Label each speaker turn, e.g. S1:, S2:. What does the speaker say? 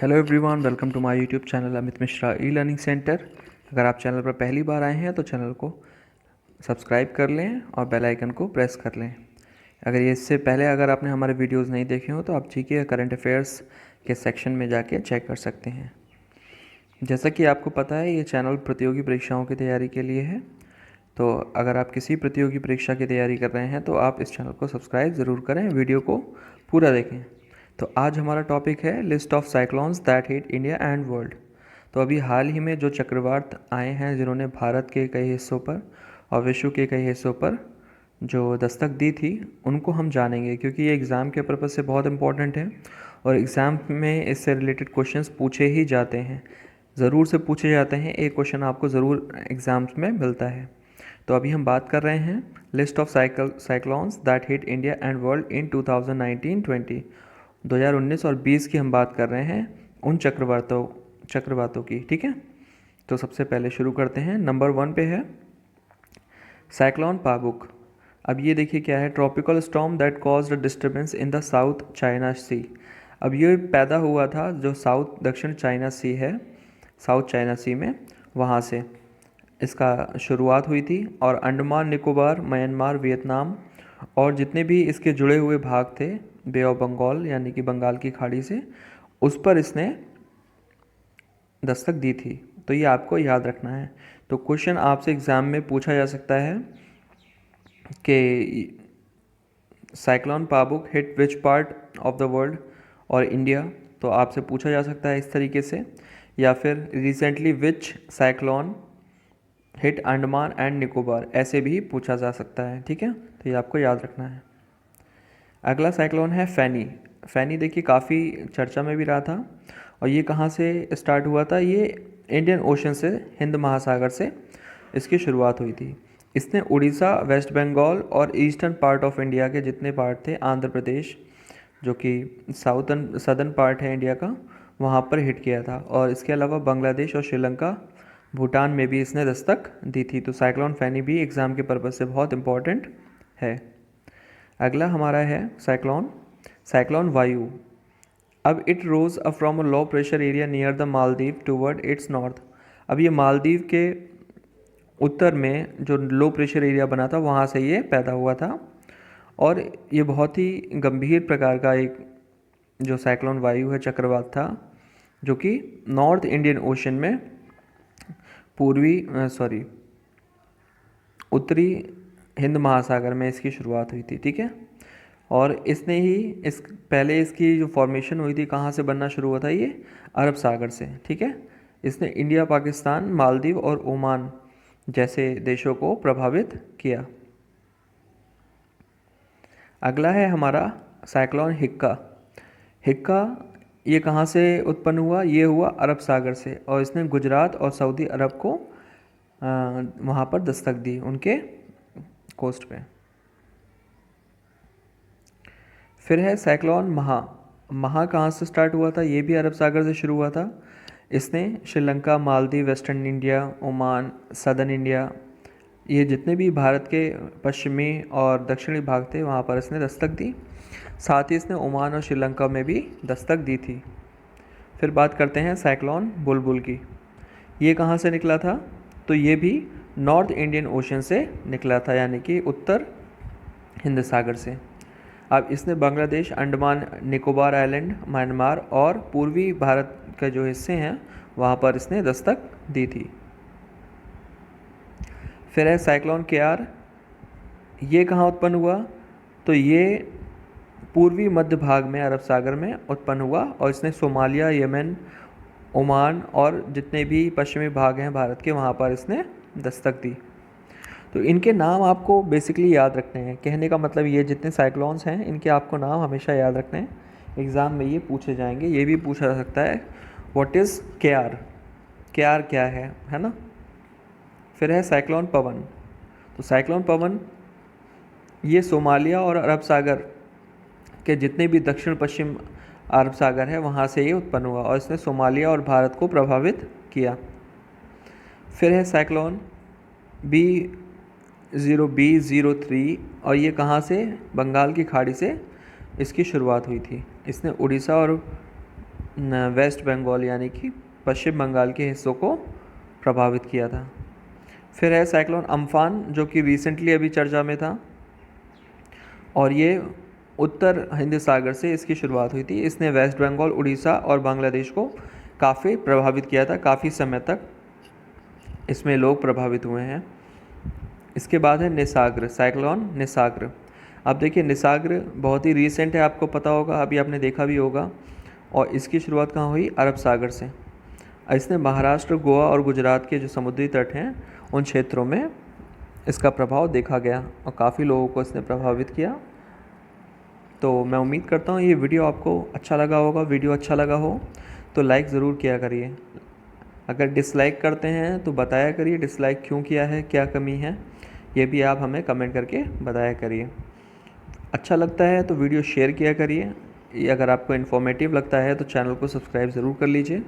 S1: Hello everyone, welcome to my YouTube channel Amit Mishra e learning centre. अगर आप channel पर पहली बार आए हैं तो चैनल को सब्सक्राइब कर लें और बेल आइकन को प्रेस कर लें। अगर ये इससे पहले अगर आपने हमारे वीडियोस नहीं देखे हो तो आप जीके या करंट अफेयर्स के सेक्शन में जाके चेक कर सकते हैं। जैसा कि आपको पता है, ये चैनल प्रतियोगी परीक्षाओं की तैयारी के लिए है। तो अगर आप किसी प्रतियोगी परीक्षा की तैयारी कर रहे हैं तो आप इस चैनल को सब्सक्राइब ज़रूर करें, वीडियो को पूरा देखें। तो आज हमारा टॉपिक है list of cyclones that hit India and world. तो अभी हाल ही में जो चक्रवात आए हैं जिन्होंने भारत के कई हिस्सों पर और विश्व के कई हिस्सों पर जो दस्तक दी थी उनको हम जानेंगे, क्योंकि ये एग्ज़ाम के पर्पज़ से बहुत इंपॉर्टेंट है और एग्ज़ाम में इससे रिलेटेड क्वेश्चंस पूछे ही जाते हैं, ज़रूर से पूछे जाते हैं। एक क्वेश्चन आपको ज़रूर एग्ज़ाम्स में मिलता है। तो अभी हम बात कर रहे हैं list of cyclones that hit India and world in 2019-20। 2019 और 20 की हम बात कर रहे हैं उन चक्रवातों की। ठीक है, तो सबसे पहले शुरू करते हैं। नंबर 1 पे है साइक्लोन पाबुक। अब ये देखिए क्या है, tropical storm that caused a disturbance in the South China Sea. अब ये पैदा हुआ था जो साउथ दक्षिण चाइना सी है, साउथ चाइना सी में, वहाँ से इसका शुरुआत हुई थी। और अंडमान निकोबार, म्यांमार, वियतनाम और जितने भी इसके जुड़े हुए भाग थे बे ऑफ बंगाल यानी कि बंगाल की खाड़ी से, उस पर इसने दस्तक दी थी। तो ये आपको याद रखना है। तो क्वेश्चन आपसे एग्ज़ाम में पूछा जा सकता है कि cyclone Pabuk hit which part of the world और इंडिया। तो आपसे पूछा जा सकता है इस तरीके से, या फिर recently which cyclone hit Andaman and Nicobar, ऐसे भी पूछा जा सकता है। ठीक है, तो ये आपको याद रखना है। अगला साइक्लोन है फैनी। फैनी देखिए काफ़ी चर्चा में भी रहा था। और ये कहाँ से स्टार्ट हुआ था? ये इंडियन ओशन से, हिंद महासागर से इसकी शुरुआत हुई थी। इसने उड़ीसा, वेस्ट बंगाल और ईस्टर्न पार्ट ऑफ इंडिया के जितने पार्ट थे, आंध्र प्रदेश जो कि सदर्न पार्ट है इंडिया का, वहाँ पर हिट किया था। और इसके अलावा बांग्लादेश और श्रीलंका, भूटान में भी इसने दस्तक दी थी। तो साइक्लोन फैनी भी एग्ज़ाम के पर्पज़ से बहुत इंपॉर्टेंट है। अगला हमारा है साइक्लोन वायु। अब it rose a from a low pressure area near the Maldives toward its north. अब ये मालदीव के उत्तर में जो लो प्रेशर एरिया बना था वहाँ से ये पैदा हुआ था। और ये बहुत ही गंभीर प्रकार का एक जो साइक्लोन वायु है, चक्रवात था, जो कि नॉर्थ इंडियन ओशन में उत्तरी हिंद महासागर में इसकी शुरुआत हुई थी। ठीक है, और इसने ही पहले इसकी जो फॉर्मेशन हुई थी, कहाँ से बनना शुरू हुआ था? ये अरब सागर से। ठीक है, इसने इंडिया, पाकिस्तान, मालदीव और ओमान जैसे देशों को प्रभावित किया। अगला है हमारा साइक्लोन हिक्का। हिक्का ये कहाँ से उत्पन्न हुआ? ये हुआ अरब सागर से, और इसने गुजरात और सऊदी अरब को वहाँ पर दस्तक दी, उनके कोस्ट पे। फिर है साइक्लोन महा। महा कहाँ से स्टार्ट हुआ था? ये भी अरब सागर से शुरू हुआ था। इसने Sri Lanka, Maldives, western India, Oman, southern India, ये जितने भी भारत के पश्चिमी और दक्षिणी भाग थे वहाँ पर इसने दस्तक दी। साथ ही इसने ओमान और श्रीलंका में भी दस्तक दी थी। फिर बात करते हैं साइक्लोन बुलबुल की। ये कहाँ से निकला था? तो ये भी नॉर्थ इंडियन ओशन से निकला था, यानी कि उत्तर हिंद सागर से। अब इसने बांग्लादेश, अंडमान निकोबार आइलैंड, म्यांमार और पूर्वी भारत के जो हिस्से हैं वहाँ पर इसने दस्तक दी थी। फिर है साइक्लोन केआर। ये कहाँ उत्पन्न हुआ? तो ये पूर्वी मध्य भाग में अरब सागर में उत्पन्न हुआ, और इसने सोमालिया, यमन, ओमान और जितने भी पश्चिमी भाग हैं भारत के, वहाँ पर इसने दस्तक दी। तो इनके नाम आपको बेसिकली याद रखने हैं। कहने का मतलब ये, जितने साइक्लोन्स हैं इनके आपको नाम हमेशा याद रखने हैं, एग्ज़ाम में ये पूछे जाएंगे। ये भी पूछा जा सकता है, व्हाट इज़ केआर, केआर क्या है ना। फिर है साइक्लोन पवन। तो साइक्लोन पवन ये सोमालिया और अरब सागर के जितने भी दक्षिण पश्चिम अरब सागर है वहाँ से ये उत्पन्न हुआ, और इसने सोमालिया और भारत को प्रभावित किया। फिर है साइक्लोन B03, और ये कहाँ से? बंगाल की खाड़ी से इसकी शुरुआत हुई थी। इसने उड़ीसा और वेस्ट बंगाल यानी कि पश्चिम बंगाल के हिस्सों को प्रभावित किया था। फिर है साइक्लोन अम्फान, जो कि रिसेंटली अभी चर्चा में था, और ये उत्तर हिंद सागर से इसकी शुरुआत हुई थी। इसने वेस्ट बंगाल, उड़ीसा और बांग्लादेश को काफ़ी प्रभावित किया था। काफ़ी समय तक इसमें लोग प्रभावित हुए हैं। इसके बाद है निसाग्र, साइक्लोन निसाग्र। अब देखिए निसाग्र बहुत ही रीसेंट है, आपको पता होगा, अभी आपने देखा भी होगा। और इसकी शुरुआत कहाँ हुई? अरब सागर से। इसने महाराष्ट्र, गोवा और गुजरात के जो समुद्री तट हैं उन क्षेत्रों में इसका प्रभाव देखा गया और काफ़ी लोगों को इसने प्रभावित किया। तो मैं उम्मीद करता हूँ ये वीडियो आपको अच्छा लगा होगा। वीडियो अच्छा लगा हो तो लाइक ज़रूर किया करिए। अगर डिसलाइक करते हैं तो बताया करिए डिसलाइक क्यों किया है, क्या कमी है, ये भी आप हमें कमेंट करके बताया करिए। अच्छा लगता है तो वीडियो शेयर किया करिए। अगर आपको इन्फॉर्मेटिव लगता है तो चैनल को सब्सक्राइब ज़रूर कर लीजिए।